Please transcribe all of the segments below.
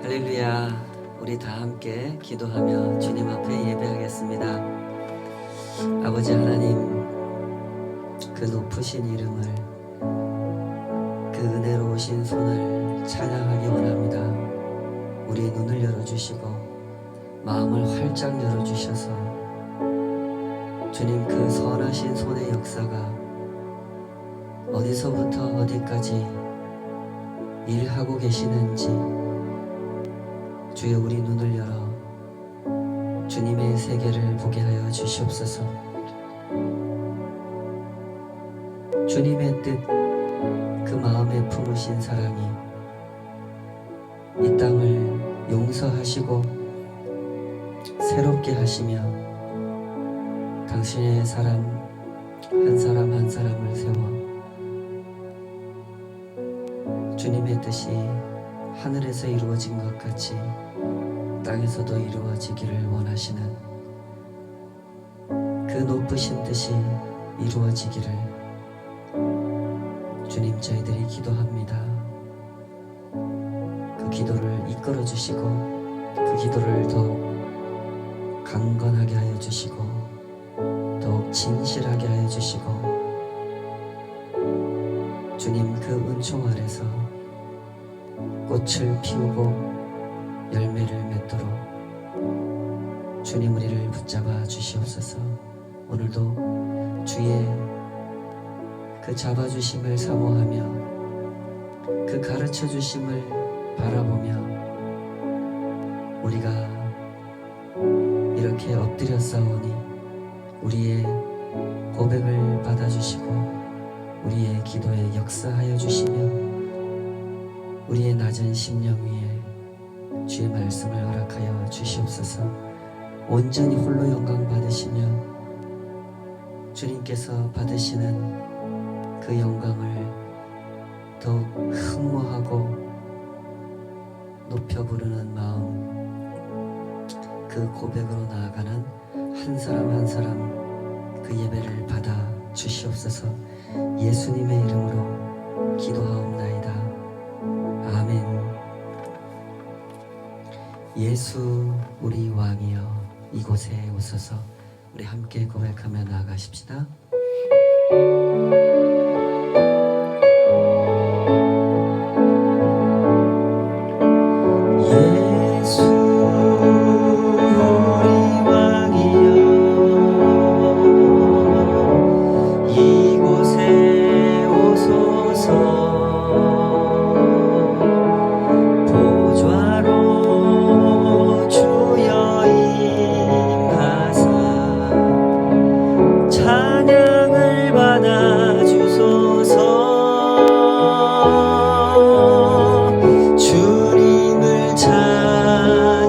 할렐루야. 우리 다 함께 기도하며 주님 앞에 예배하겠습니다. 아버지 하나님, 그 높으신 이름을, 그 은혜로우신 손을 찬양하기 원합니다. 우리 눈을 열어주시고 마음을 활짝 열어주셔서 주님 그 선하신 손의 역사가 어디서부터 어디까지 일하고 계시는지 주여 우리 눈을 열어 주님의 세계를 보게 하여 주시옵소서. 주님의 뜻, 그 마음에 품으신 사랑이 이 땅을 용서하시고 새롭게 하시며 당신의 사람 한 사람 한 사람을 세워 주님의 뜻이 하늘에서 이루어진 것 같이 땅에서도 이루어지기를 원하시는 그 높으신 뜻이 이루어지기를 주님 저희들이 기도합니다. 그 기도를 이끌어 주시고 그 기도를 더욱 강건하게 하여 주시고 더욱 진실하게 하여 주시고 주님 그 은총 아래서 꽃을 피우고 열매를 맺도록 주님 우리를 붙잡아 주시옵소서. 오늘도 주의 그 잡아주심을 사모하며 그 가르쳐 주심을 바라보며 우리가 이렇게 엎드려 싸우니 우리의 고백을 받아주시고 우리의 기도에 역사하여 주시며 우리의 낮은 심령 위에 주의 말씀을 허락하여 주시옵소서. 온전히 홀로 영광 받으시며 주님께서 받으시는 그 영광을 더욱 흠모하고 높여 부르는 마음, 그 고백으로 나아가는 한 사람 한 사람 그 예배를 받아 주시옵소서. 예수님의 이름으로 기도하옵나이다. 아멘. 예수 우리 왕이여 이곳에 오소서. 우리 함께 고백하며 나아가십시다. 주님을 찬양하며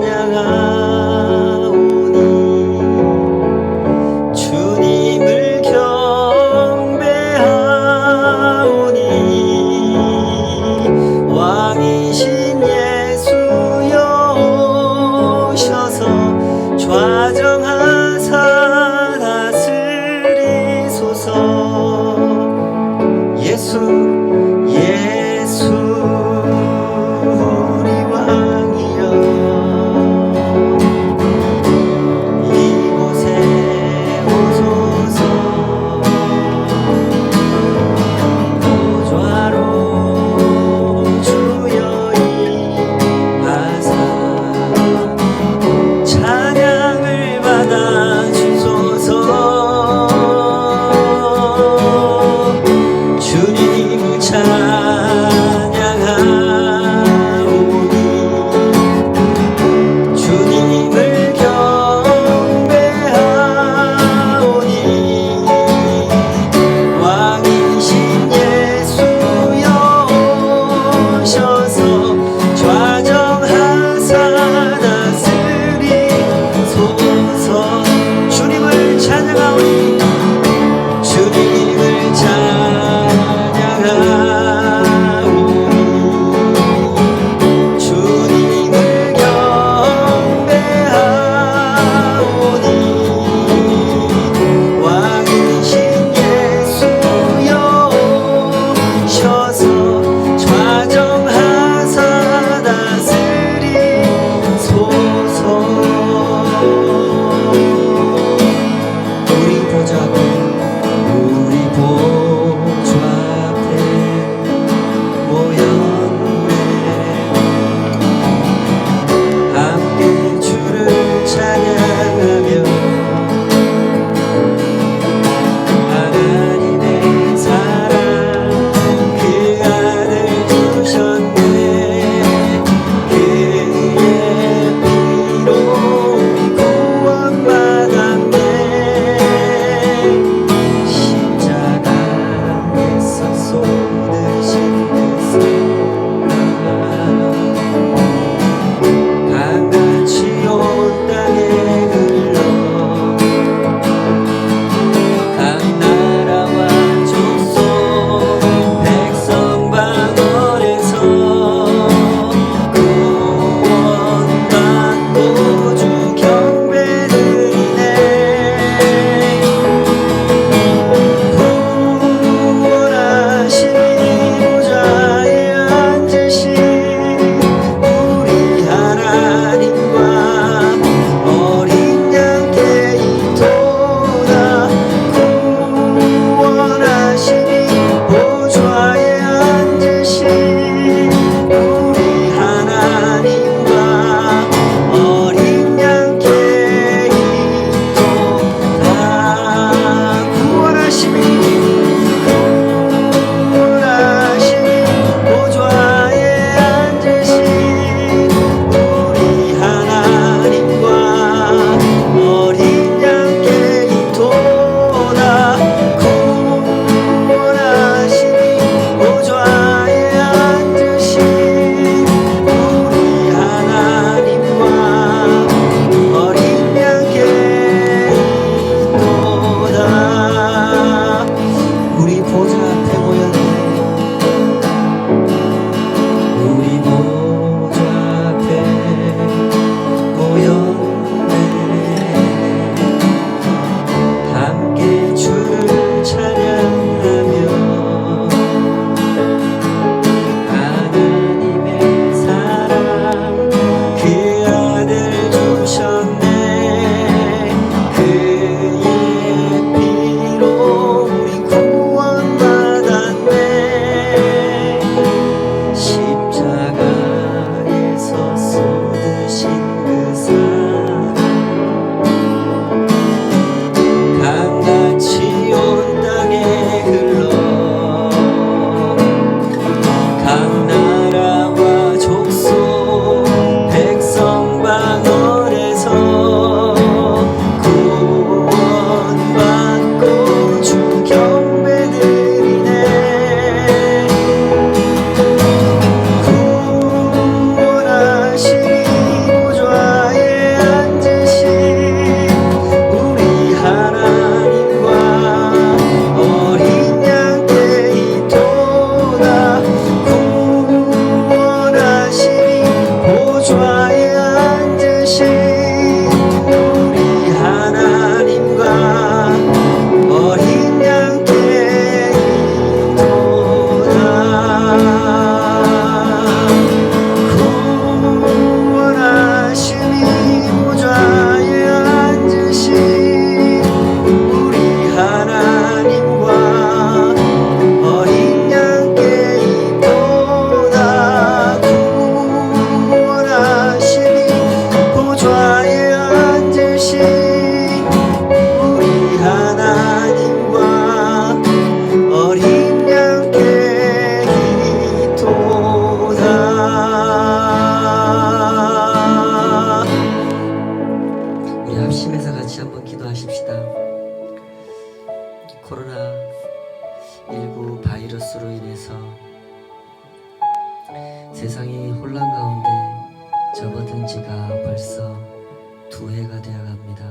두 해가 되어 갑니다.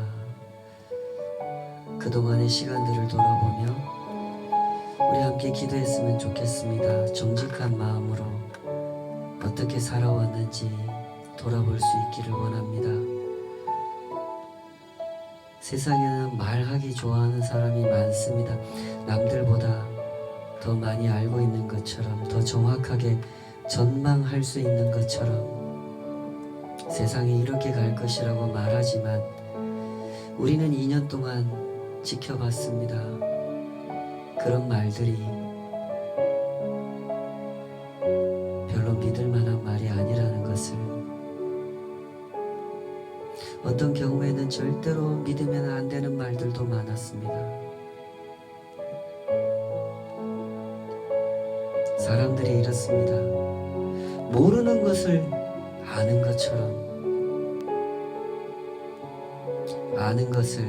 그동안의 시간들을 돌아보며 우리 함께 기도했으면 좋겠습니다. 정직한 마음으로 어떻게 살아왔는지 돌아볼 수 있기를 원합니다. 세상에는 말하기 좋아하는 사람이 많습니다. 남들보다 더 많이 알고 있는 것처럼, 더 정확하게 전망할 수 있는 것처럼 세상이 이렇게 갈 것이라고 말하지만 우리는 2년 동안 지켜봤습니다. 그런 말들이 별로 믿을 만한 말이 아니라는 것을, 어떤 경우에는 절대로 믿으면 안 되는 말들도 많았습니다. 사람들이 이렇습니다. 모르는 것을 아는 것처럼, 아는 것을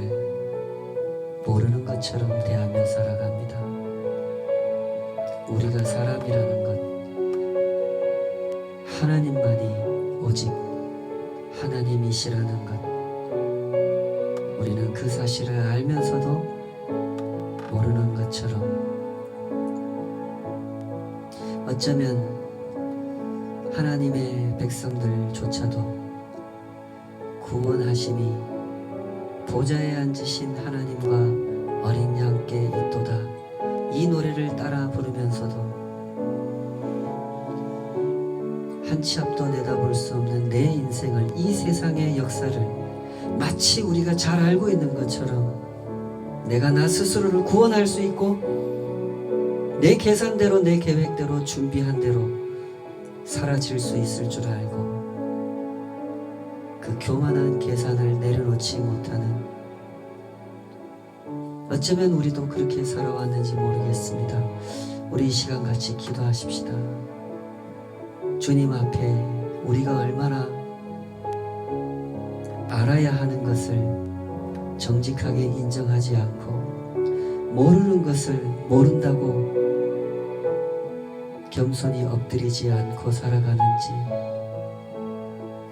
모르는 것처럼 대하며 살아갑니다. 우리가 사람이라는 것, 하나님만이 오직 하나님이시라는 것, 우리는 그 사실을 알면서도 모르는 것처럼, 어쩌면 하나님의 백성들조차도 구원하심이 보좌에 앉으신 하나님과 어린 양께 있도다, 이 노래를 따라 부르면서도 한 치 앞도 내다볼 수 없는 내 인생을, 이 세상의 역사를 마치 우리가 잘 알고 있는 것처럼 내가 나 스스로를 구원할 수 있고 내 계산대로, 내 계획대로, 준비한 대로 사라질 수 있을 줄 알고 그 교만한 계산을 내려놓지 못하는, 어쩌면 우리도 그렇게 살아왔는지 모르겠습니다. 우리 이 시간 같이 기도하십시다. 주님 앞에 우리가 얼마나 알아야 하는 것을 정직하게 인정하지 않고 모르는 것을 모른다고 겸손히 엎드리지 않고 살아가는지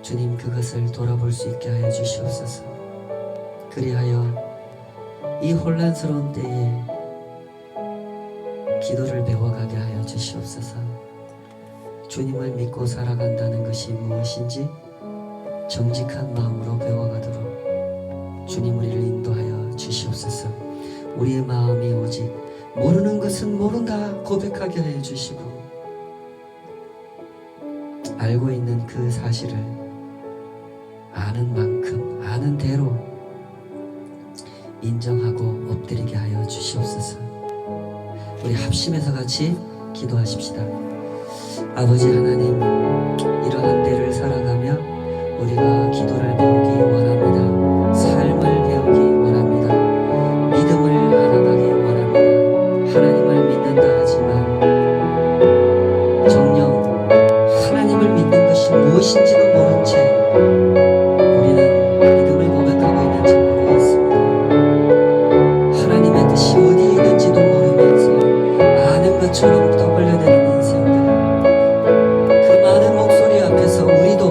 주님, 그것을 돌아볼 수 있게 하여 주시옵소서. 그리하여 이 혼란스러운 때에 기도를 배워가게 하여 주시옵소서. 주님을 믿고 살아간다는 것이 무엇인지 정직한 마음으로 배워가도록 주님 우리를 인도하여 주시옵소서. 우리의 마음이 오직 모르는 것은 모른다 고백하게 하여 주시고, 알고 있는 그 사실을 아는 만큼, 아는 대로 인정하고 엎드리게 하여 주시옵소서. 우리 합심해서 같이 기도하십시다. 아버지 하나님, 이러한 때를 살아가며 우리가 기도를 배우기 원합니다. 삶을 배우기 원합니다. 믿음을 알아가기 원합니다. 하나님을 믿는다 하지만 정녕 하나님을 믿는 것이 무엇인지도 모른 채 우리는 믿음을 고백하고 있는지 모르겠습니다. 하나님의 뜻이 어디에 있는지도 모르면서 아는 것처럼 떠벌려대는 인생들, 그 많은 목소리 앞에서 우리도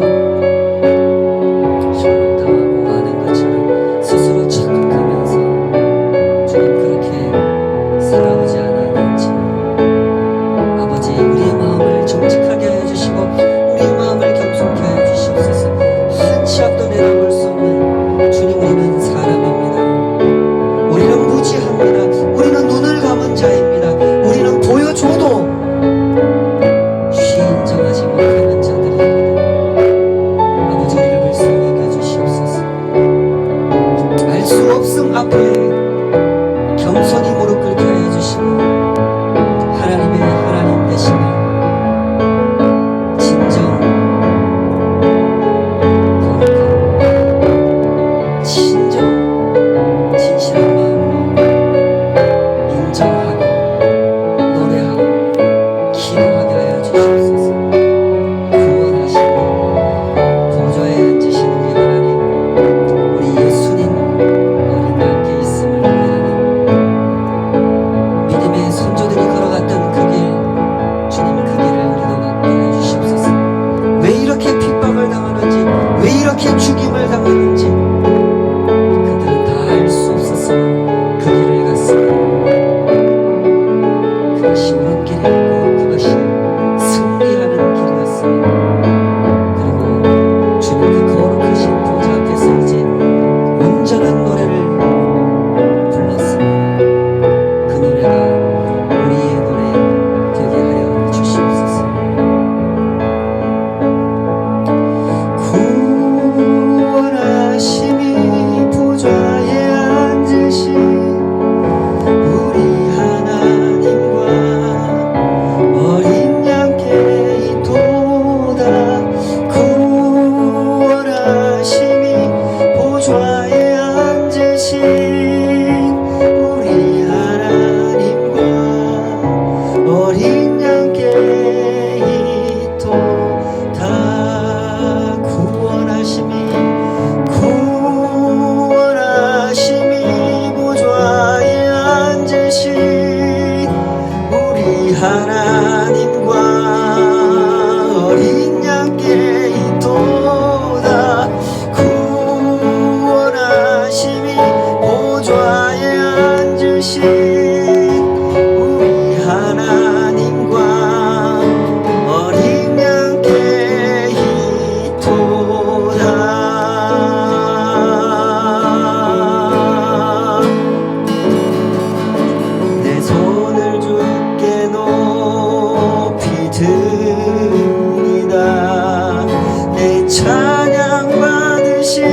찬양 받으실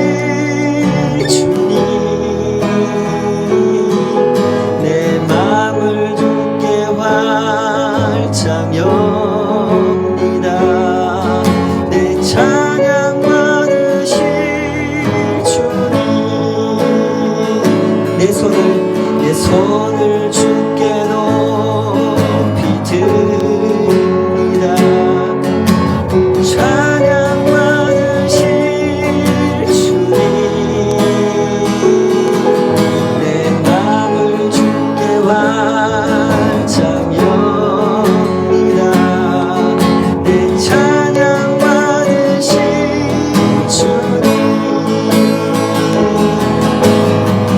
주님, 내 맘을 주께 활짝 엽니다. 내 찬양 받으실 주님, 내 손을 주께 높이 듭니다. 찬양 받으실 주님, 내 맘을 주께 활짝 엽니다. 내 찬양 받으실 주님,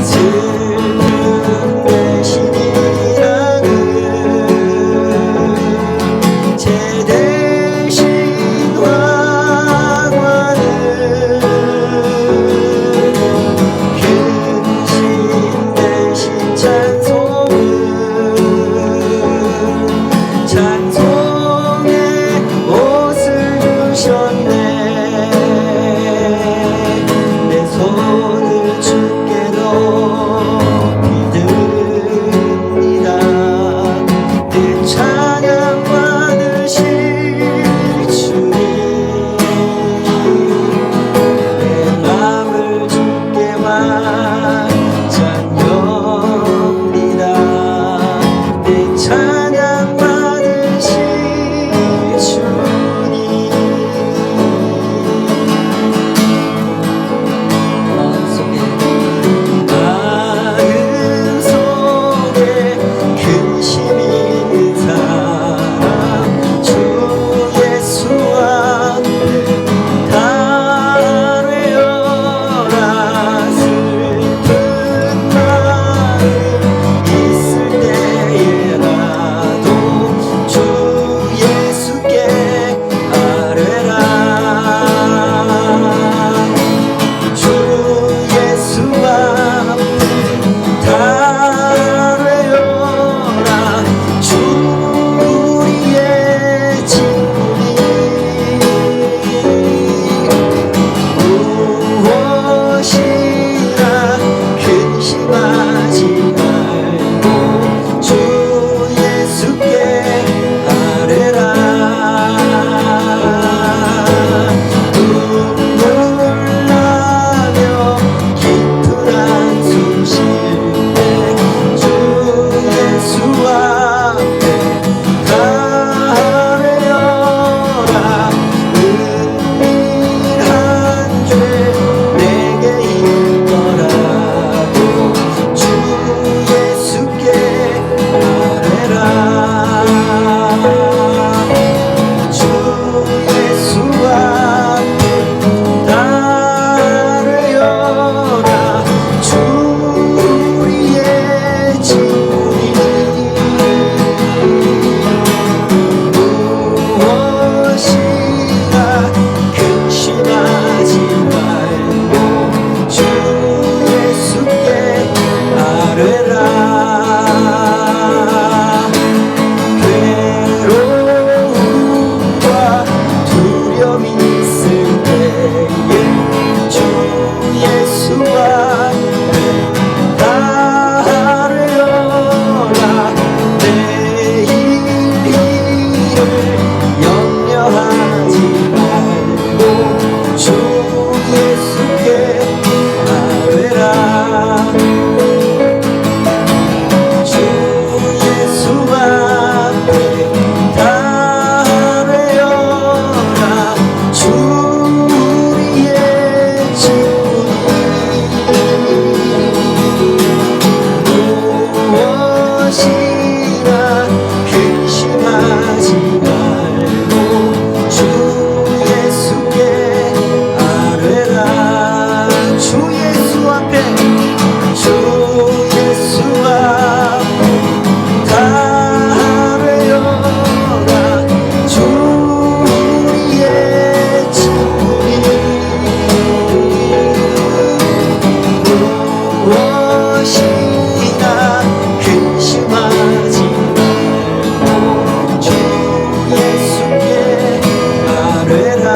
슬픈 대신이라는 제 대신 왕관을, 근심 대신 찬송의 옷을 주셨네. 내 손을 주께 높이 듭니다. 내 찬양 받으실 주님, 내 맘을 주께 활짝 엽니다. 내 찬양 받으실 주님. 마음속에 근심 있는 사람 주 예수 앞에 다뢰어라. 슬픈 마음 있을 때에라도 주 예수께 아뢰라. 주 예수 앞에 다뢰어라. 주 우리의 친구니 무엇이나 근심하지 말고 주 예수께 아뢰라. 눈물 나며 깊은 한숨 쉴 때 주 예수 앞에 다뢰어라. 은밀한 죄 내게 있더라도 주 예수께 아뢰라. 주 예수 앞에 다뢰어라. 주 우리의 친구니 무엇이나 근심하지 말고 주 예수께 아뢰라. 괴로움과 두려움이 있을 때에 주 예수 앞에 다뢰어라. 내일 일을 염려하지 말고 주 예수께 아뢰라. 주 예수 앞에 다뢰어라. 주 우리의 친구니 무엇이나 근심하지 말고 주 예수께 아뢰라. 주 예수 앞에 주 예수 앞에 다뢰어라. 주 우리의 친구니 무엇이나 근심하지 말고 주 예수께 아뢰라.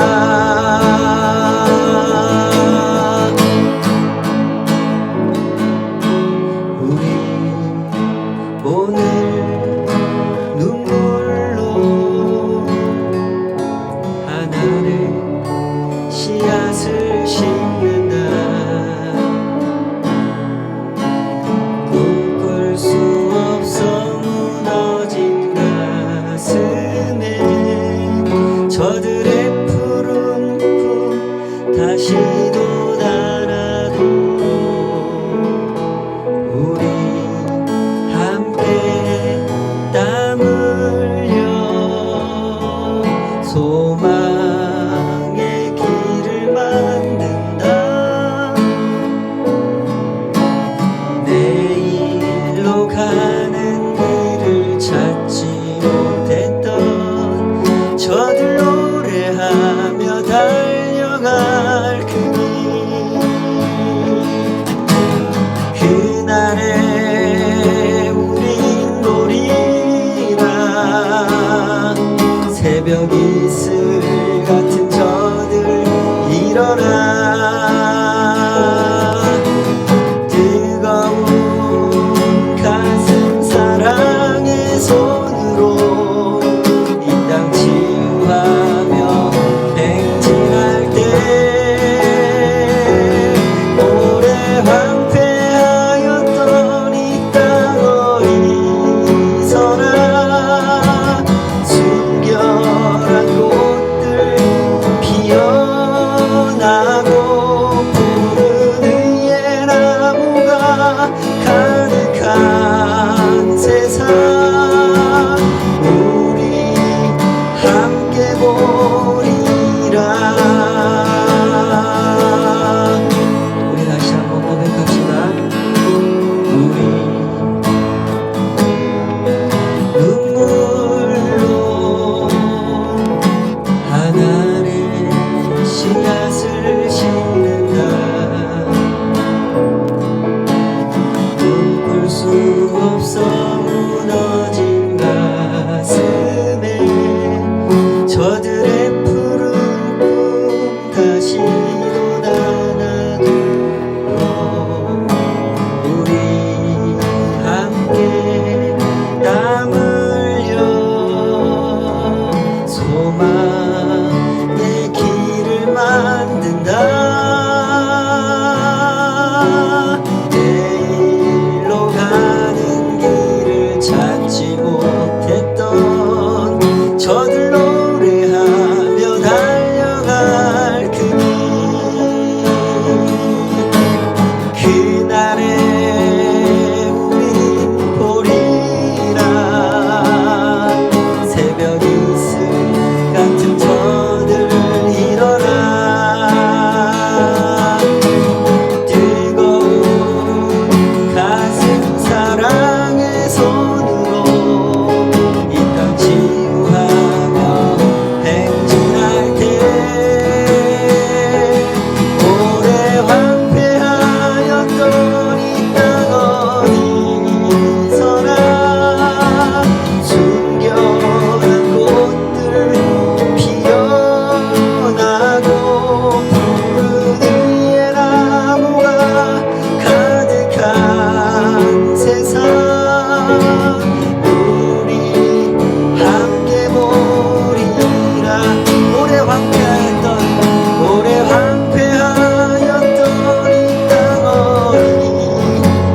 다시도 달아도 우리 함께 땀 흘려 소망의 길을 만든다. 내일로 가는 길을 찾지 못했던 저들 노래하며 달려갈 그 길, 그날에 우린 보리라. 새벽 이슬 같은 저들 일어나. 뜨거운 가슴 사랑의 손으로 이 땅 치유하며 행진할 때 오래 황폐하였던 이 땅 어디서나 순결한 꽃들 피어나고 푸른 의의 나무가 가득한 세상 우리 함께 보리라. 우리 다시 한번 고백합시다. 우리 눈물로 하나의 씨앗을 심는다. 꿈꿀 수 없어 무너진 가슴에 저들의 푸른 꿈 다시도 닫아두어 우리 함께 땀 흘려 소망의 길을 만든다. 내일로 가는 길을 찾지 못했던 저들 노래하며 달려갈 그 길, 그날에 우린 보리라. 새벽 이슬 같은 저들 일어나. 뜨거운 가슴 사랑의 손으로 이 땅 치유하며 행진할 때 오래 황폐하였던 이 땅 어디서나 순결한 꽃들 피어나고 푸른 의의 나무가 가득한 세상 우리 함께 보리라. 오래 황폐하였던 이 땅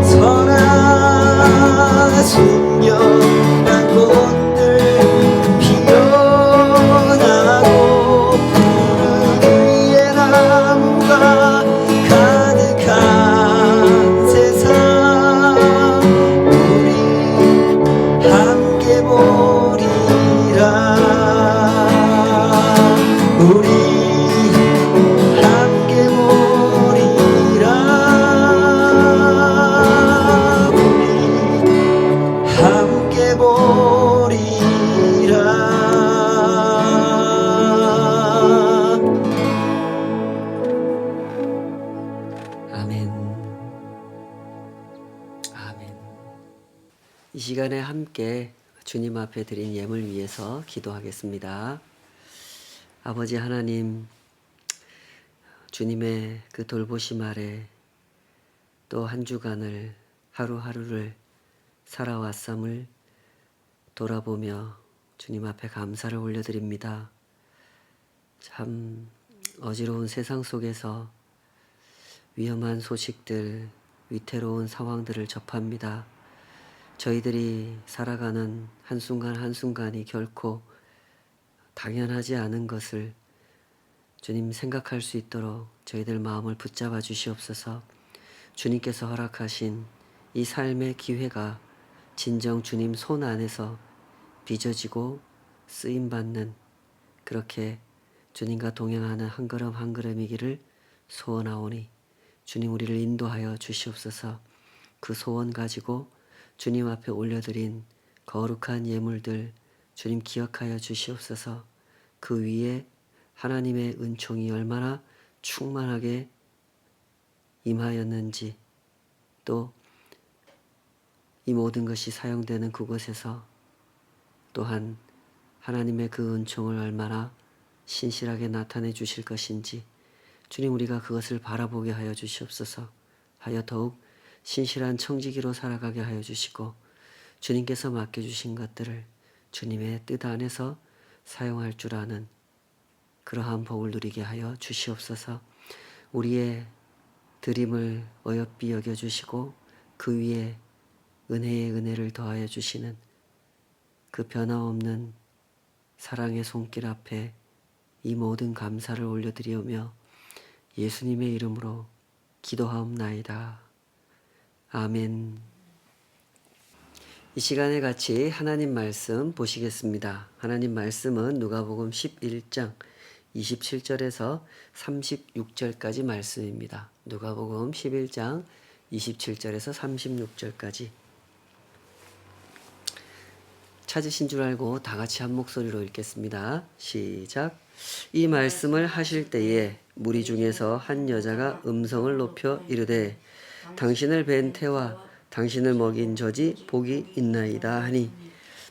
어디서나 순결한 꽃들 피어나고 푸른 의의 나무가 가득한 세상 우리 함께 보리라. 우리 함께 보리라. 우리 함께 보리라. 아멘. 아멘. 이 시간에 함께 주님 앞에 드린 예물 위해서 기도하겠습니다. 아버지 하나님, 주님의 그 돌보심 아래 또 한 주간을 하루하루를 살아왔음을 돌아보며 주님 앞에 감사를 올려드립니다. 참 어지러운 세상 속에서 위험한 소식들, 위태로운 상황들을 접합니다. 저희들이 살아가는 한순간 한순간이 결코 당연하지 않은 것을 주님 생각할 수 있도록 저희들 마음을 붙잡아 주시옵소서. 주님께서 허락하신 이 삶의 기회가 진정 주님 손 안에서 빚어지고 쓰임받는 그렇게 주님과 동행하는 한 걸음 한 걸음이기를 소원하오니 주님 우리를 인도하여 주시옵소서. 그 소원 가지고 주님 앞에 올려드린 거룩한 예물들 주님 기억하여 주시옵소서. 그 위에 하나님의 은총이 얼마나 충만하게 임하였는지 또 이 모든 것이 사용되는 그곳에서 또한 하나님의 그 은총을 얼마나 신실하게 나타내 주실 것인지 주님 우리가 그것을 바라보게 하여 주시옵소서. 하여 더욱 신실한 청지기로 살아가게 하여 주시고 주님께서 맡겨주신 것들을 주님의 뜻 안에서 사용할 줄 아는 그러한 복을 누리게 하여 주시옵소서. 우리의 드림을 어여삐 여겨주시고 그 위에 은혜의 은혜를 더하여 주시는 그 변함없는 사랑의 손길 앞에 이 모든 감사를 올려드리오며 예수님의 이름으로 기도하옵나이다. 아멘. 이 시간에 같이 하나님 말씀 보시겠습니다. 하나님 말씀은 누가복음 11장 27절에서 36절까지 말씀입니다. 누가복음 11장 27절에서 36절까지 찾으신 줄 알고 다 같이 한 목소리로 읽겠습니다. 시작. 이 말씀을 하실 때에 무리 중에서 한 여자가 음성을 높여 이르되 당신을 뵌 태와 당신을 먹인 젖이 복이 있나이다 하니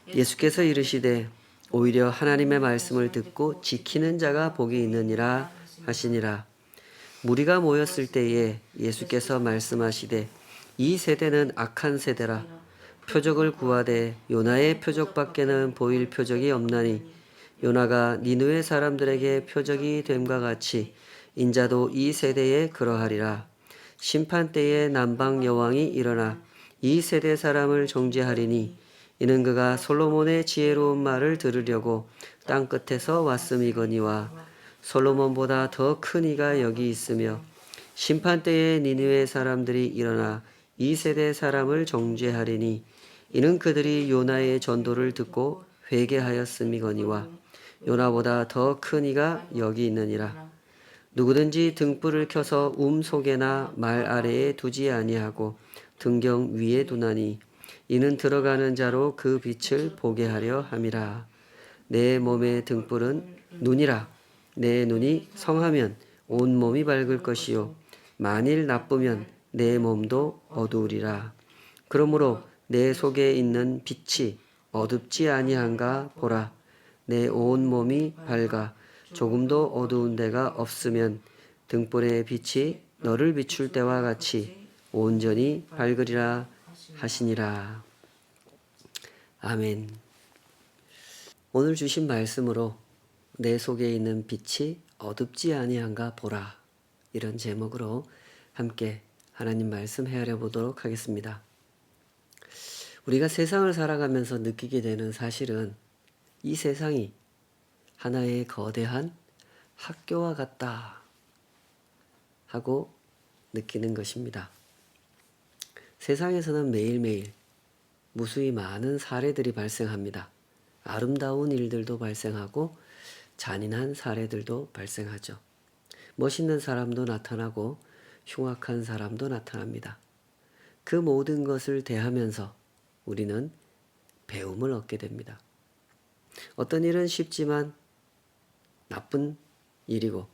예수께서 이르시되 오히려 하나님의 말씀을 듣고 지키는 자가 복이 있느니라 하시니라. 무리가 모였을 때에 예수께서 말씀하시되 이 세대는 악한 세대라. 표적을 구하되 요나의 표적밖에는 보일 표적이 없나니 요나가 니느웨 사람들에게 표적이 됨과 같이 인자도 이 세대에 그러하리라. 심판 때에 남방 여왕이 일어나 이 세대 사람을 정죄하리니 이는 그가 솔로몬의 지혜로운 말을 들으려고 땅 끝에서 왔음이거니와 솔로몬보다 더 큰 이가 여기 있으며 심판 때에 니느웨 사람들이 일어나 이 세대 사람을 정죄하리니 이는 그들이 요나의 전도를 듣고 회개하였음이거니와 요나보다 더 큰 이가 여기 있느니라. 누구든지 등불을 켜서 속에나 말 아래에 두지 아니하고 등경 위에 두나니 이는 들어가는 자로 그 빛을 보게 하려 함이라. 내 몸의 등불은 눈이라. 내 눈이 성하면 온 몸이 밝을 것이요 만일 나쁘면 내 몸도 어두우리라. 그러므로 내 속에 있는 빛이 어둡지 아니한가 보라. 내 온 몸이 밝아 조금도 어두운 데가 없으면 등불의 빛이 너를 비출 때와 같이 온전히 밝으리라 하시니라. 아멘. 오늘 주신 말씀으로 내 속에 있는 빛이 어둡지 아니한가 보라, 이런 제목으로 함께 하나님 말씀 헤아려 보도록 하겠습니다. 우리가 세상을 살아가면서 느끼게 되는 사실은 이 세상이 하나의 거대한 학교와 같다 하고 느끼는 것입니다. 세상에서는 매일매일 무수히 많은 사례들이 발생합니다. 아름다운 일들도 발생하고 잔인한 사례들도 발생하죠. 멋있는 사람도 나타나고 흉악한 사람도 나타납니다. 그 모든 것을 대하면서 우리는 배움을 얻게 됩니다. 어떤 일은 쉽지만 나쁜 일이고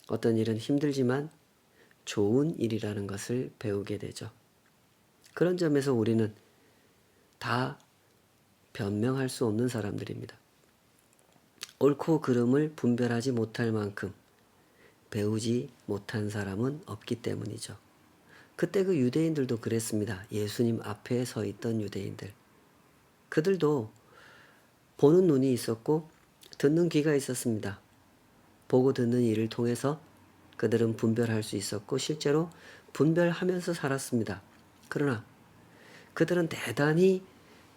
어떤 일은 힘들지만 좋은 일이라는 것을 배우게 되죠. 그런 점에서 우리는 다 변명할 수 없는 사람들입니다. 옳고 그름을 분별하지 못할 만큼 배우지 못한 사람은 없기 때문이죠. 그때 그 유대인들도 그랬습니다. 예수님 앞에 서 있던 유대인들. 그들도 보는 눈이 있었고 듣는 귀가 있었습니다. 보고 듣는 일을 통해서 그들은 분별할 수 있었고 실제로 분별하면서 살았습니다. 그러나 그들은 대단히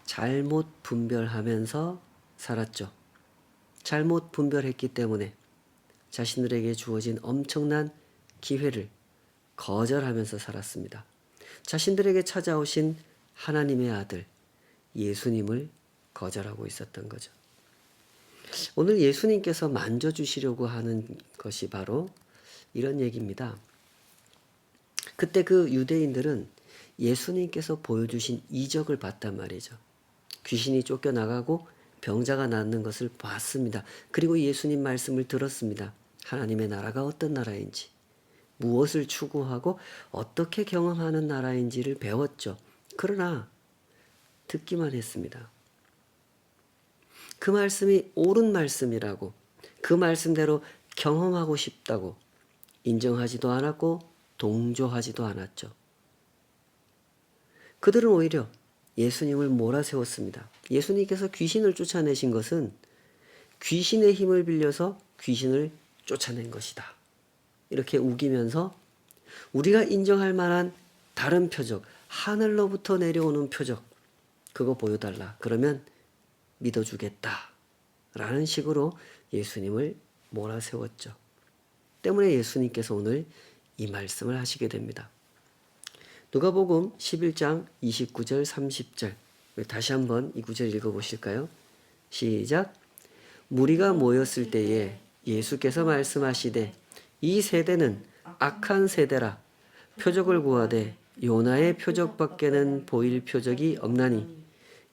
잘못 분별하면서 살았죠. 잘못 분별했기 때문에 자신들에게 주어진 엄청난 기회를 거절하면서 살았습니다. 자신들에게 찾아오신 하나님의 아들 예수님을 거절하고 있었던 거죠. 오늘 예수님께서 만져주시려고 하는 것이 바로 이런 얘기입니다. 그때 그 유대인들은 예수님께서 보여주신 이적을 봤단 말이죠. 귀신이 쫓겨나가고 병자가 낫는 것을 봤습니다. 그리고 예수님 말씀을 들었습니다. 하나님의 나라가 어떤 나라인지, 무엇을 추구하고 어떻게 경험하는 나라인지를 배웠죠. 그러나 듣기만 했습니다. 그 말씀이 옳은 말씀이라고, 그 말씀대로 경험하고 싶다고 인정하지도 않았고 동조하지도 않았죠. 그들은 오히려 예수님을 몰아세웠습니다. 예수님께서 귀신을 쫓아내신 것은 귀신의 힘을 빌려서 귀신을 쫓아낸 것이다. 이렇게 우기면서 우리가 인정할 만한 다른 표적, 하늘로부터 내려오는 표적, 그거 보여달라. 그러면 믿어주겠다. 라는 식으로 예수님을 몰아세웠죠. 때문에 예수님께서 오늘 이 말씀을 하시게 됩니다. 누가복음 11장 29절 30절 다시 한번 이 구절 읽어보실까요? 시작. 무리가 모였을 때에 예수께서 말씀하시되 이 세대는 악한 세대라. 표적을 구하되 요나의 표적밖에는 보일 표적이 없나니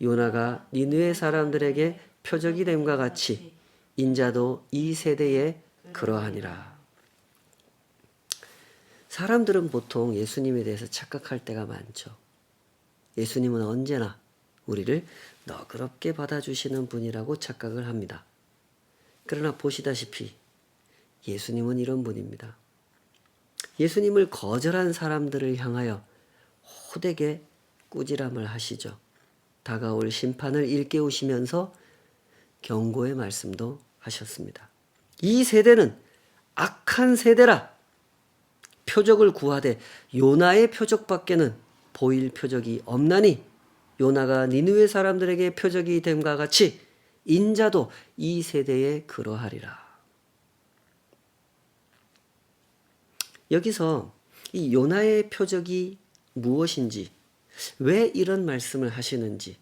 요나가 니느웨 사람들에게 표적이 됨과 같이 인자도 이 세대에 그러하니라. 사람들은 보통 예수님에 대해서 착각할 때가 많죠. 예수님은 언제나 우리를 너그럽게 받아주시는 분이라고 착각을 합니다. 그러나 보시다시피 예수님은 이런 분입니다. 예수님을 거절한 사람들을 향하여 호되게 꾸지람을 하시죠. 다가올 심판을 일깨우시면서 경고의 말씀도 하셨습니다. 이 세대는 악한 세대라. 표적을 구하되 요나의 표적밖에는 보일 표적이 없나니 요나가 니느웨 사람들에게 표적이 됨과 같이 인자도 이 세대에 그러하리라. 여기서 이 요나의 표적이 무엇인지, 왜 이런 말씀을 하시는지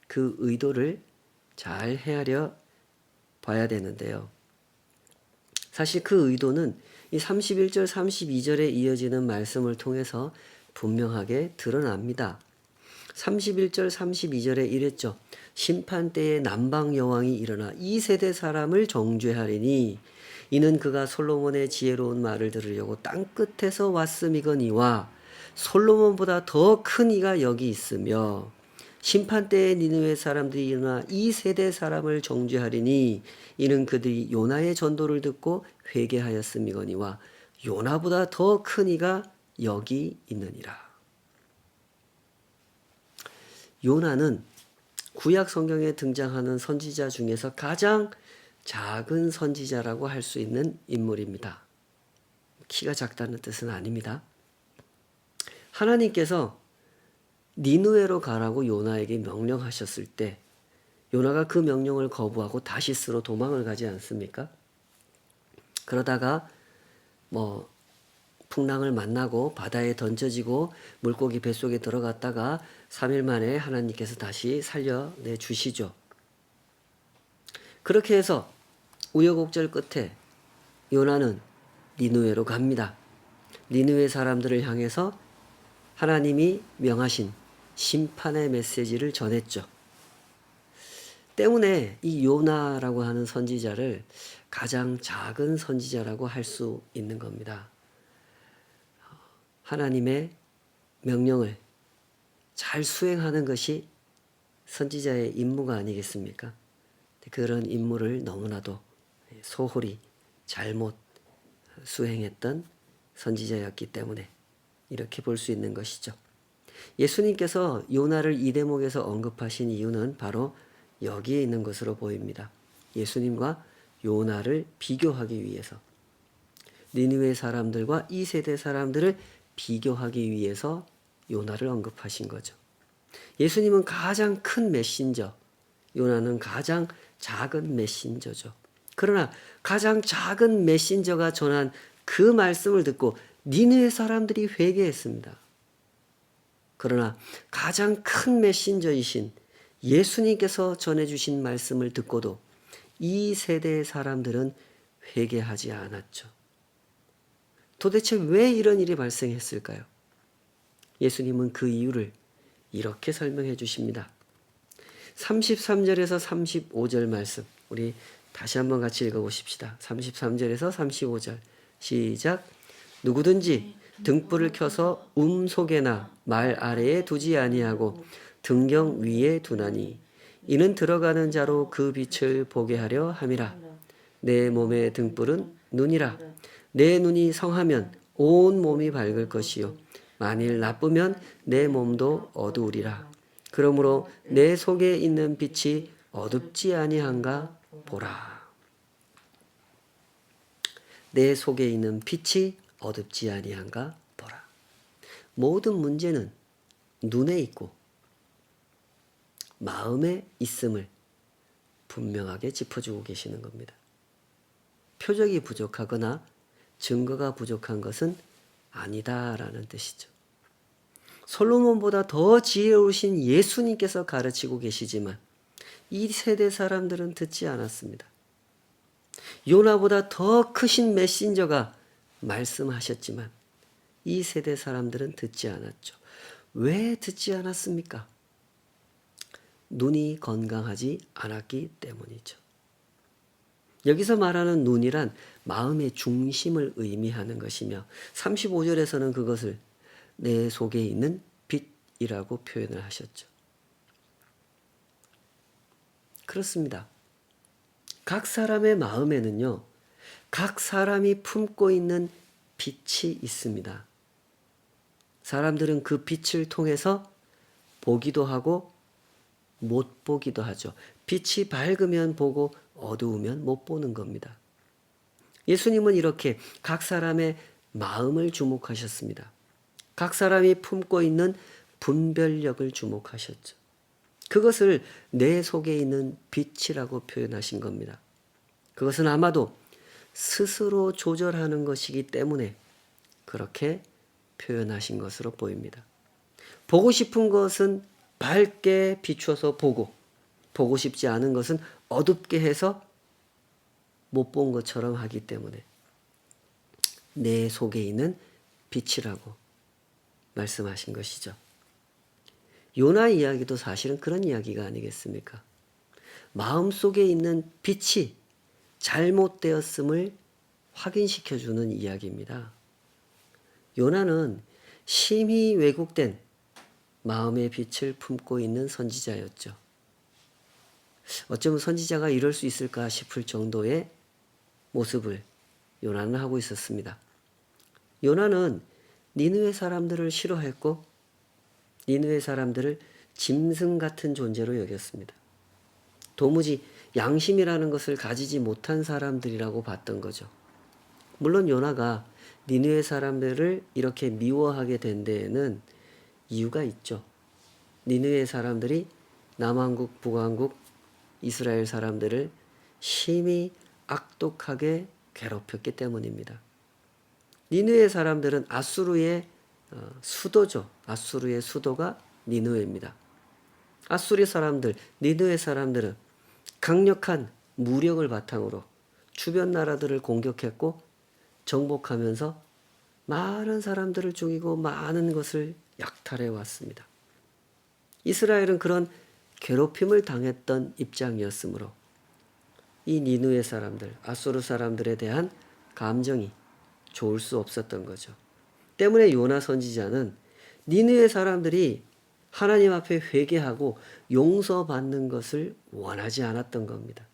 그 의도를 잘 헤아려 봐야 되는데요. 사실 그 의도는 이 31절 32절에 이어지는 말씀을 통해서 분명하게 드러납니다. 31절 32절에 이랬죠. 심판 때에 남방 여왕이 일어나 이 세대 사람을 정죄하리니 이는 그가 솔로몬의 지혜로운 말을 들으려고 땅 끝에서 왔음이거니와 솔로몬보다 더 큰 이가 여기 있으며 심판 때에 니느웨 사람들이 일어나 이 세대 사람을 정죄하리니 이는 그들이 요나의 전도를 듣고 회개하였음이거니와 요나보다 더 큰 이가 여기 있느니라. 요나는 구약 성경에 등장하는 선지자 중에서 가장 작은 선지자라고 할 수 있는 인물입니다. 키가 작다는 뜻은 아닙니다. 하나님께서 니느웨로 가라고 요나에게 명령하셨을 때 요나가 그 명령을 거부하고 다시스로 도망을 가지 않습니까? 그러다가 풍랑을 만나고 바다에 던져지고 물고기 뱃속에 들어갔다가 3일 만에 하나님께서 다시 살려내 주시죠. 그렇게 해서 우여곡절 끝에 요나는 니느웨로 갑니다. 니느웨 사람들을 향해서 하나님이 명하신 심판의 메시지를 전했죠. 때문에 이 요나라고 하는 선지자를 가장 작은 선지자라고 할 수 있는 겁니다. 하나님의 명령을 잘 수행하는 것이 선지자의 임무가 아니겠습니까? 그런 임무를 너무나도 소홀히 잘못 수행했던 선지자였기 때문에 이렇게 볼 수 있는 것이죠. 예수님께서 요나를 이 대목에서 언급하신 이유는 바로 여기에 있는 것으로 보입니다. 예수님과 요나를 비교하기 위해서, 니느웨 사람들과 이 세대 사람들을 비교하기 위해서 요나를 언급하신 거죠. 예수님은 가장 큰 메신저, 요나는 가장 작은 메신저죠. 그러나 가장 작은 메신저가 전한 그 말씀을 듣고 니느웨 사람들이 회개했습니다. 그러나 가장 큰 메신저이신 예수님께서 전해주신 말씀을 듣고도 이 세대의 사람들은 회개하지 않았죠. 도대체 왜 이런 일이 발생했을까요? 예수님은 그 이유를 이렇게 설명해 주십니다. 33절에서 35절 말씀 우리 다시 한번 같이 읽어보십시다. 33절에서 35절 시작. 누구든지 등불을 켜서 속에나 말 아래에 두지 아니하고 등경 위에 두나니 이는 들어가는 자로 그 빛을 보게 하려 함이라. 내 몸의 등불은 눈이라. 내 눈이 성하면 온 몸이 밝을 것이요 만일 나쁘면 내 몸도 어두우리라. 그러므로 내 속에 있는 빛이 어둡지 아니한가 보라. 내 속에 있는 빛이 어둡지 아니한가 보라. 모든 문제는 눈에 있고 마음에 있음을 분명하게 짚어주고 계시는 겁니다. 표적이 부족하거나 증거가 부족한 것은 아니다라는 뜻이죠. 솔로몬보다 더 지혜로우신 예수님께서 가르치고 계시지만 이 세대 사람들은 듣지 않았습니다. 요나보다 더 크신 메신저가 말씀하셨지만 이 세대 사람들은 듣지 않았죠. 왜 듣지 않았습니까? 눈이 건강하지 않았기 때문이죠. 여기서 말하는 눈이란 마음의 중심을 의미하는 것이며 35절에서는 그것을 내 속에 있는 빛이라고 표현을 하셨죠. 그렇습니다. 각 사람의 마음에는요, 각 사람이 품고 있는 빛이 있습니다. 사람들은 그 빛을 통해서 보기도 하고 못 보기도 하죠. 빛이 밝으면 보고 어두우면 못 보는 겁니다. 예수님은 이렇게 각 사람의 마음을 주목하셨습니다. 각 사람이 품고 있는 분별력을 주목하셨죠. 그것을 내 속에 있는 빛이라고 표현하신 겁니다. 그것은 아마도 스스로 조절하는 것이기 때문에 그렇게 표현하신 것으로 보입니다. 보고 싶은 것은 밝게 비춰서 보고 싶지 않은 것은 어둡게 해서 못 본 것처럼 하기 때문에 내 속에 있는 빛이라고 말씀하신 것이죠. 요나 이야기도 사실은 그런 이야기가 아니겠습니까? 마음속에 있는 빛이 잘못되었음을 확인시켜주는 이야기입니다. 요나는 심히 왜곡된 마음의 빛을 품고 있는 선지자였죠. 어쩌면 선지자가 이럴 수 있을까 싶을 정도의 모습을 요나는 하고 있었습니다. 요나는 니느웨 사람들을 싫어했고 니느웨 사람들을 짐승 같은 존재로 여겼습니다. 도무지 양심이라는 것을 가지지 못한 사람들이라고 봤던 거죠. 물론 요나가 니느웨 사람들을 이렇게 미워하게 된 데에는 이유가 있죠. 니느웨 사람들이 남왕국, 북왕국, 이스라엘 사람들을 심히 악독하게 괴롭혔기 때문입니다. 니느웨 사람들은 아수르의 수도죠. 아수르의 수도가 니느웨입니다. 아수르 사람들, 니느웨 사람들은 강력한 무력을 바탕으로 주변 나라들을 공격했고 정복하면서 많은 사람들을 죽이고 많은 것을 약탈해 왔습니다. 이스라엘은 그런 괴롭힘을 당했던 입장이었으므로 이 니느웨 사람들, 아수르 사람들에 대한 감정이 좋을 수 없었던 거죠. 때문에 요나 선지자는 니느웨 사람들이 하나님 앞에 회개하고 용서받는 것을 원하지 않았던 겁니다.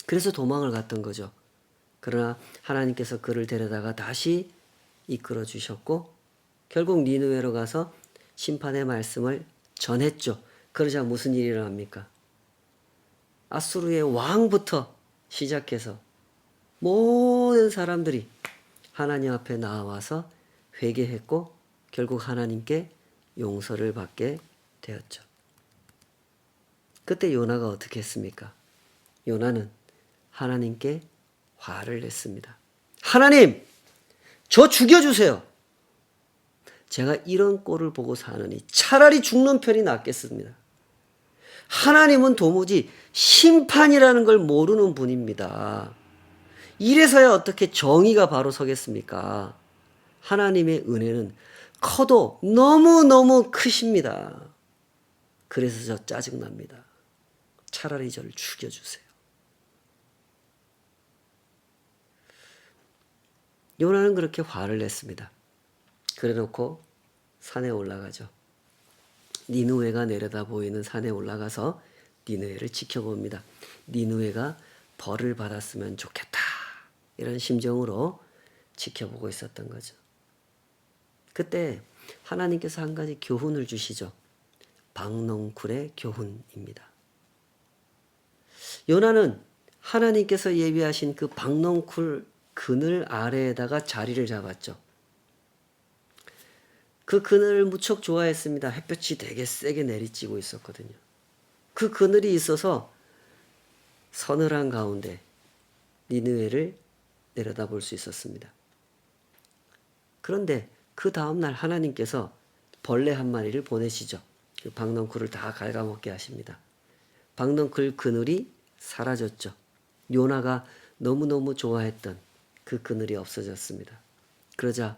그래서 도망을 갔던 거죠. 그러나 하나님께서 그를 데려다가 다시 이끌어 주셨고 결국 니느웨로 가서 심판의 말씀을 전했죠. 그러자 무슨 일이 일어납니까? 아수르의 왕부터 시작해서 모든 사람들이 하나님 앞에 나와서 회개했고 결국 하나님께 용서를 받게 되었죠. 그때 요나가 어떻게 했습니까? 요나는 하나님께 화를 냈습니다. 하나님, 저 죽여주세요. 제가 이런 꼴을 보고 사느니 차라리 죽는 편이 낫겠습니다. 하나님은 도무지 심판이라는 걸 모르는 분입니다. 이래서야 어떻게 정의가 바로 서겠습니까? 하나님의 은혜는 커도 너무너무 크십니다. 그래서 저 짜증납니다. 차라리 저를 죽여주세요. 요나는 그렇게 화를 냈습니다. 그래놓고 산에 올라가죠. 니느웨가 내려다 보이는 산에 올라가서 니느웨를 지켜봅니다. 니느웨가 벌을 받았으면 좋겠다. 이런 심정으로 지켜보고 있었던 거죠. 그때 하나님께서 한 가지 교훈을 주시죠. 박넝쿨의 교훈입니다. 요나는 하나님께서 예비하신 그 박넝쿨 그늘 아래에다가 자리를 잡았죠. 그 그늘을 무척 좋아했습니다. 햇볕이 되게 세게 내리쬐고 있었거든요. 그 그늘이 있어서 서늘한 가운데 니느웨를 내려다볼 수 있었습니다. 그런데 그 다음날 하나님께서 벌레 한 마리를 보내시죠. 그 박넝쿨을 다 갉아먹게 하십니다. 박넝쿨 그늘이 사라졌죠. 요나가 너무너무 좋아했던 그 그늘이 없어졌습니다. 그러자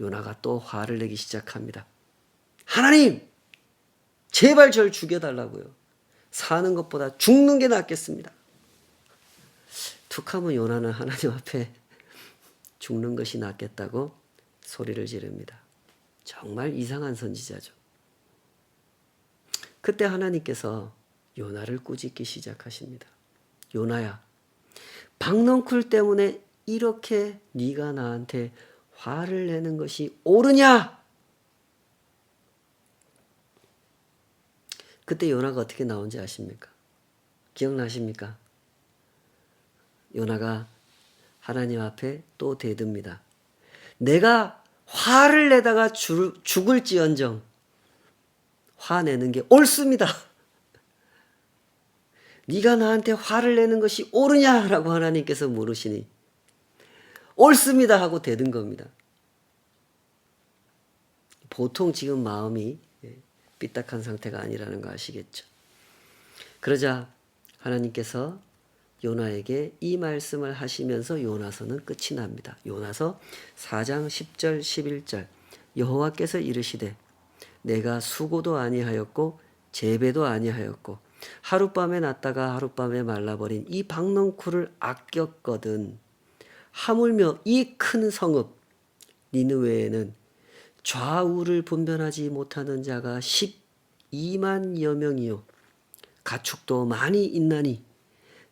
요나가 또 화를 내기 시작합니다. 하나님! 제발 저를 죽여달라고요. 사는 것보다 죽는 게 낫겠습니다. 툭하면 요나는 하나님 앞에 죽는 것이 낫겠다고 소리를 지릅니다. 정말 이상한 선지자죠. 그때 하나님께서 요나를 꾸짖기 시작하십니다. 요나야, 박넝쿨 때문에 이렇게 네가 나한테 화를 내는 것이 옳으냐? 그때 요나가 어떻게 나온지 아십니까? 기억나십니까? 요나가 하나님 앞에 또 대듭니다. 내가 화를 내다가 죽을지언정 화내는 게 옳습니다. 네가 나한테 화를 내는 것이 옳으냐라고 하나님께서 물으시니 옳습니다 하고 대든 겁니다. 보통 지금 마음이 삐딱한 상태가 아니라는 거 아시겠죠? 그러자 하나님께서 요나에게 이 말씀을 하시면서 요나서는 끝이 납니다. 요나서 4장 10절 11절 여호와께서 이르시되 내가 수고도 아니하였고 재배도 아니하였고 하룻밤에 났다가 하룻밤에 말라버린 이 박넝쿨을 아꼈거든 하물며 이 큰 성읍 니느웨에는 좌우를 분별하지 못하는 자가 12만여 명이요 가축도 많이 있나니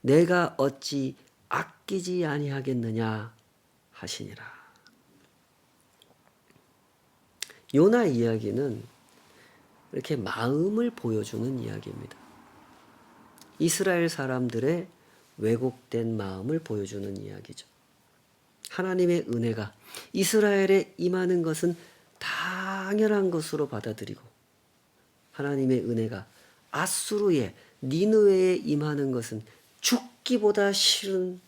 내가 어찌 아끼지 아니하겠느냐 하시니라. 요나 이야기는 이렇게 마음을 보여주는 이야기입니다. 이스라엘 사람들의 왜곡된 마음을 보여주는 이야기죠. 하나님의 은혜가 이스라엘에 임하는 것은 당연한 것으로 받아들이고 하나님의 은혜가 아수르에 니느웨에 임하는 것은 죽기보다 싫은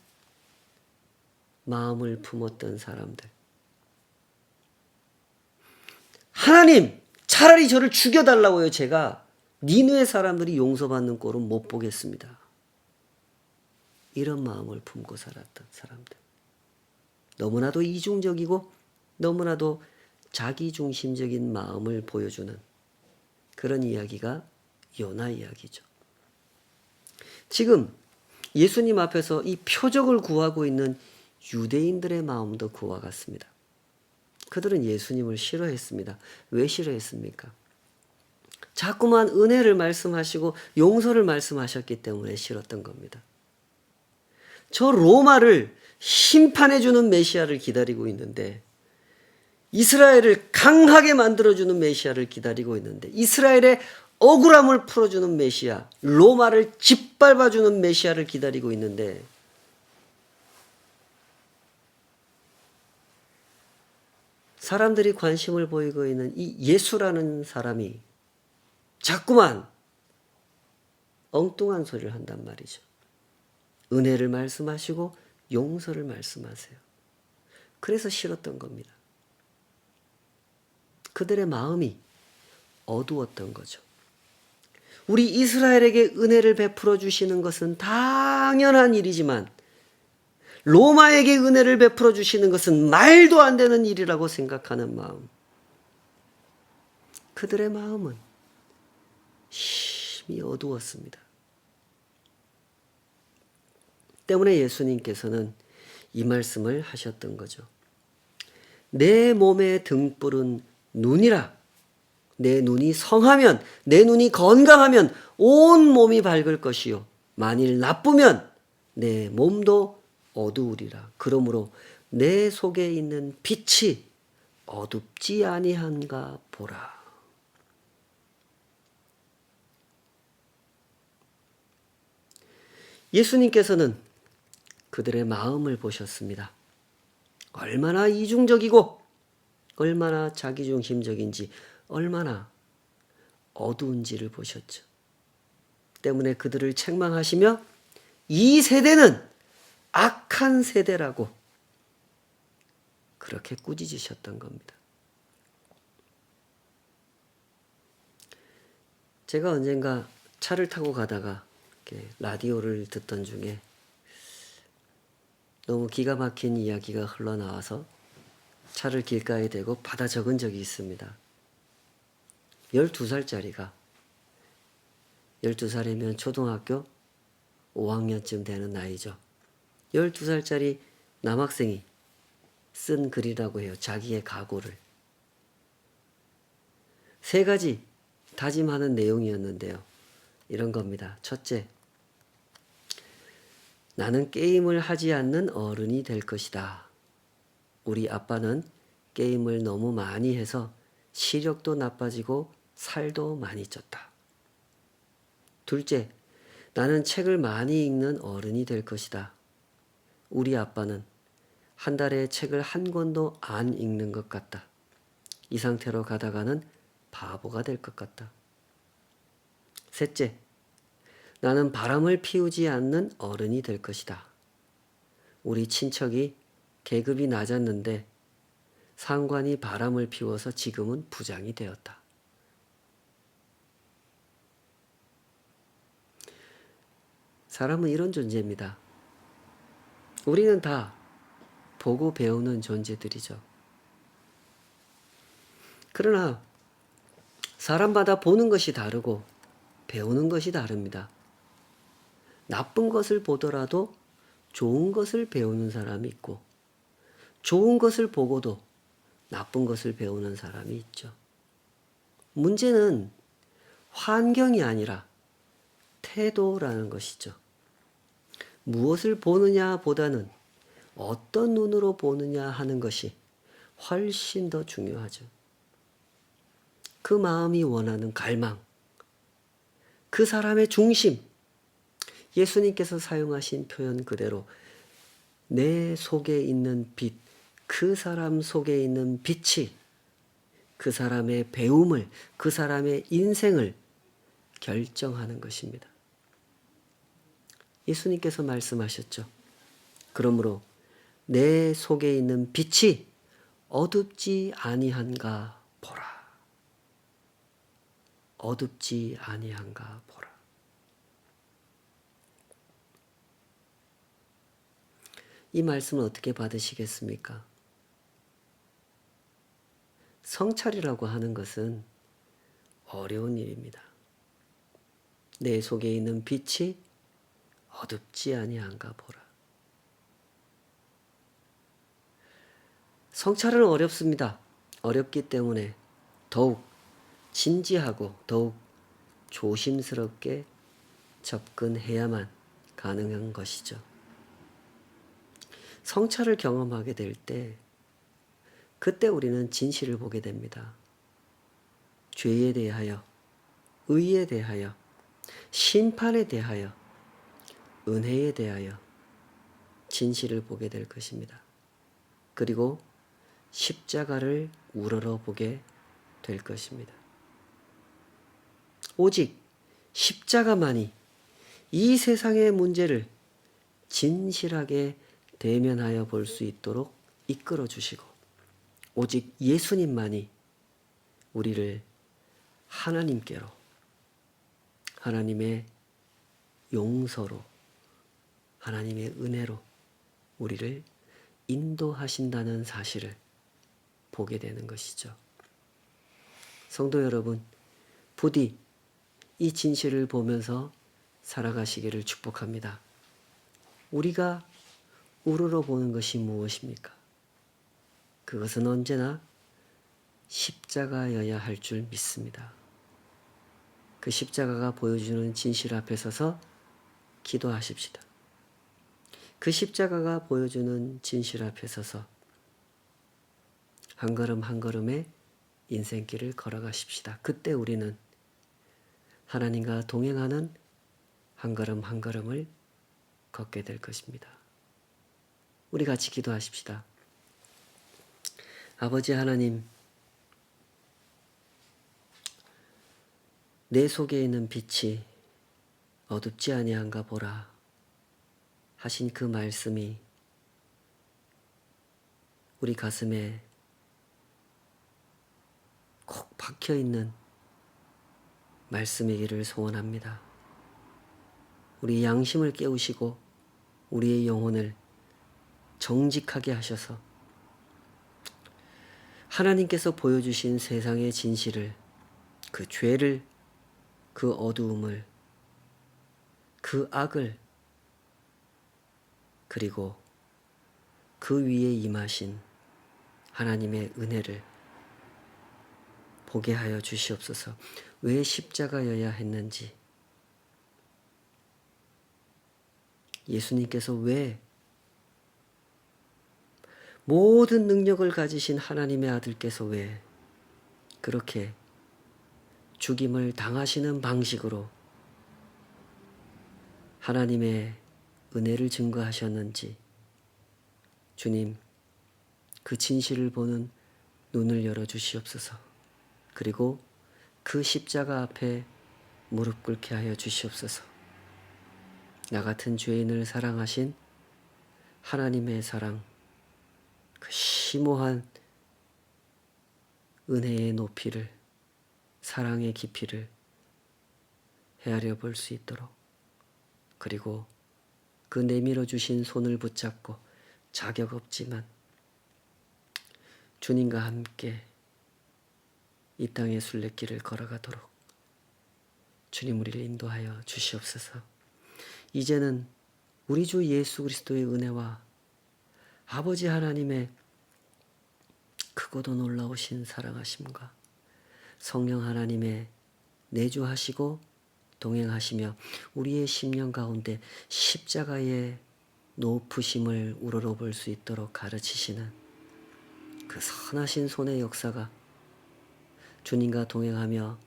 마음을 품었던 사람들. 하나님, 차라리 저를 죽여달라고요. 제가 니느웨 사람들이 용서받는 꼴은 못 보겠습니다. 이런 마음을 품고 살았던 사람들. 너무나도 이중적이고 너무나도 자기중심적인 마음을 보여주는 그런 이야기가 요나 이야기죠. 지금 예수님 앞에서 이 표적을 구하고 있는 유대인들의 마음도 그와 같습니다. 그들은 예수님을 싫어했습니다. 왜 싫어했습니까? 자꾸만 은혜를 말씀하시고 용서를 말씀하셨기 때문에 싫었던 겁니다. 저 로마를 심판해주는 메시아를 기다리고 있는데 이스라엘을 강하게 만들어주는 메시아를 기다리고 있는데 이스라엘의 억울함을 풀어주는 메시아, 로마를 짓밟아주는 메시아를 기다리고 있는데 사람들이 관심을 보이고 있는 이 예수라는 사람이 자꾸만 엉뚱한 소리를 한단 말이죠. 은혜를 말씀하시고 용서를 말씀하세요. 그래서 싫었던 겁니다. 그들의 마음이 어두웠던 거죠. 우리 이스라엘에게 은혜를 베풀어 주시는 것은 당연한 일이지만 로마에게 은혜를 베풀어 주시는 것은 말도 안 되는 일이라고 생각하는 마음. 그들의 마음은 심히 어두웠습니다. 때문에 예수님께서는 이 말씀을 하셨던 거죠. 내 몸의 등불은 눈이라. 내 눈이 성하면, 내 눈이 건강하면 온 몸이 밝을 것이요. 만일 나쁘면 내 몸도 어두우리라. 그러므로 내 속에 있는 빛이 어둡지 아니한가 보라. 예수님께서는 그들의 마음을 보셨습니다. 얼마나 이중적이고 얼마나 자기중심적인지 얼마나 어두운지를 보셨죠. 때문에 그들을 책망하시며 이 세대는 악한 세대라고 그렇게 꾸짖으셨던 겁니다. 제가 언젠가 차를 타고 가다가 이렇게 라디오를 듣던 중에 너무 기가 막힌 이야기가 흘러나와서 차를 길가에 대고 받아 적은 적이 있습니다. 12살짜리가 12살이면 초등학교 5학년쯤 되는 나이죠. 12살짜리 남학생이 쓴 글이라고 해요. 자기의 각오를. 3가지 다짐하는 내용이었는데요. 이런 겁니다. 첫째, 나는 게임을 하지 않는 어른이 될 것이다. 우리 아빠는 게임을 너무 많이 해서 시력도 나빠지고 살도 많이 쪘다. 둘째, 나는 책을 많이 읽는 어른이 될 것이다. 우리 아빠는 한 달에 책을 한 권도 안 읽는 것 같다. 이 상태로 가다가는 바보가 될 것 같다. 셋째, 나는 바람을 피우지 않는 어른이 될 것이다. 우리 친척이 계급이 낮았는데 상관이 바람을 피워서 지금은 부장이 되었다. 사람은 이런 존재입니다. 우리는 다 보고 배우는 존재들이죠. 그러나 사람마다 보는 것이 다르고 배우는 것이 다릅니다. 나쁜 것을 보더라도 좋은 것을 배우는 사람이 있고 좋은 것을 보고도 나쁜 것을 배우는 사람이 있죠. 문제는 환경이 아니라 태도라는 것이죠. 무엇을 보느냐 보다는 어떤 눈으로 보느냐 하는 것이 훨씬 더 중요하죠. 그 마음이 원하는 갈망, 그 사람의 중심, 예수님께서 사용하신 표현 그대로 내 속에 있는 빛, 그 사람 속에 있는 빛이 그 사람의 배움을, 그 사람의 인생을 결정하는 것입니다. 예수님께서 말씀하셨죠. 그러므로 내 속에 있는 빛이 어둡지 아니한가 보라. 어둡지 아니한가 보라. 이 말씀을 어떻게 받으시겠습니까? 성찰이라고 하는 것은 어려운 일입니다. 내 속에 있는 빛이 어둡지 아니한가 보라. 성찰은 어렵습니다. 어렵기 때문에 더욱 진지하고 더욱 조심스럽게 접근해야만 가능한 것이죠. 성찰을 경험하게 될 때 그때 우리는 진실을 보게 됩니다. 죄에 대하여, 의에 대하여, 심판에 대하여, 은혜에 대하여 진실을 보게 될 것입니다. 그리고 십자가를 우러러보게 될 것입니다. 오직 십자가만이 이 세상의 문제를 진실하게 대면하여 볼 수 있도록 이끌어 주시고 오직 예수님만이 우리를 하나님께로, 하나님의 용서로, 하나님의 은혜로 우리를 인도하신다는 사실을 보게 되는 것이죠. 성도 여러분, 부디 이 진실을 보면서 살아가시기를 축복합니다. 우리가 우러러 보는 것이 무엇입니까? 그것은 언제나 십자가여야 할 줄 믿습니다. 그 십자가가 보여주는 진실 앞에 서서 기도하십시다. 그 십자가가 보여주는 진실 앞에 서서 한 걸음 한 걸음의 인생길을 걸어가십시다. 그때 우리는 하나님과 동행하는 한 걸음 한 걸음을 걷게 될 것입니다. 우리 같이 기도하십시다. 아버지 하나님, 내 속에 있는 빛이 어둡지 아니한가 보라 하신 그 말씀이 우리 가슴에 콕 박혀있는 말씀이기를 소원합니다. 우리 양심을 깨우시고 우리의 영혼을 정직하게 하셔서 하나님께서 보여주신 세상의 진실을, 그 죄를, 그 어두움을, 그 악을, 그리고 그 위에 임하신 하나님의 은혜를 보게 하여 주시옵소서. 왜 십자가여야 했는지, 예수님께서 왜 모든 능력을 가지신 하나님의 아들께서 왜 그렇게 죽임을 당하시는 방식으로 하나님의 은혜를 증거하셨는지, 주님, 그 진실을 보는 눈을 열어주시옵소서. 그리고 그 십자가 앞에 무릎 꿇게 하여 주시옵소서. 나 같은 죄인을 사랑하신 하나님의 사랑, 그 심오한 은혜의 높이를, 사랑의 깊이를 헤아려 볼 수 있도록, 그리고 그 내밀어 주신 손을 붙잡고 자격 없지만 주님과 함께 이 땅의 순례길을 걸어가도록 주님 우리를 인도하여 주시옵소서. 이제는 우리 주 예수 그리스도의 은혜와 아버지 하나님의 크고도 놀라우신 사랑하심과 성령 하나님의 내주하시고 동행하시며 우리의 심령 가운데 십자가의 높으심을 우러러 볼 수 있도록 가르치시는 그 선하신 손의 역사가 주님과 동행하며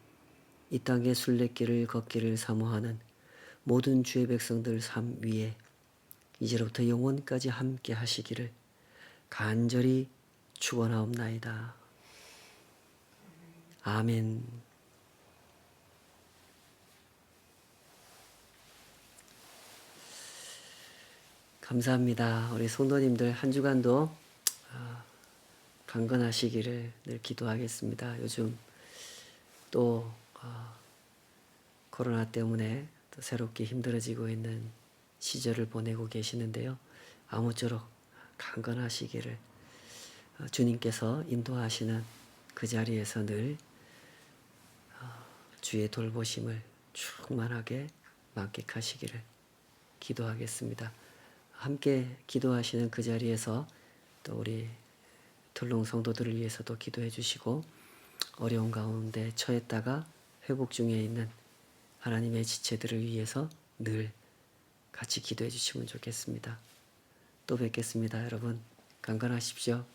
이 땅의 순례길을 걷기를 사모하는 모든 주의 백성들 삶 위에 이제로부터 영원까지 함께 하시기를 간절히 축원하옵나이다. 아멘. 감사합니다. 우리 성도님들 한 주간도 강건하시기를 늘 기도하겠습니다. 요즘 또 코로나 때문에 또 새롭게 힘들어지고 있는 시절을 보내고 계시는데요. 아무쪼록 강건하시기를 주님께서 인도하시는 그 자리에서 늘 주의 돌보심을 충만하게 만끽하시기를 기도하겠습니다. 함께 기도하시는 그 자리에서 또 우리 툴롱 성도들을 위해서도 기도해 주시고 어려운 가운데 처했다가 회복 중에 있는 하나님의 지체들을 위해서 늘 같이 기도해 주시면 좋겠습니다. 또 뵙겠습니다. 여러분 강건하십시오.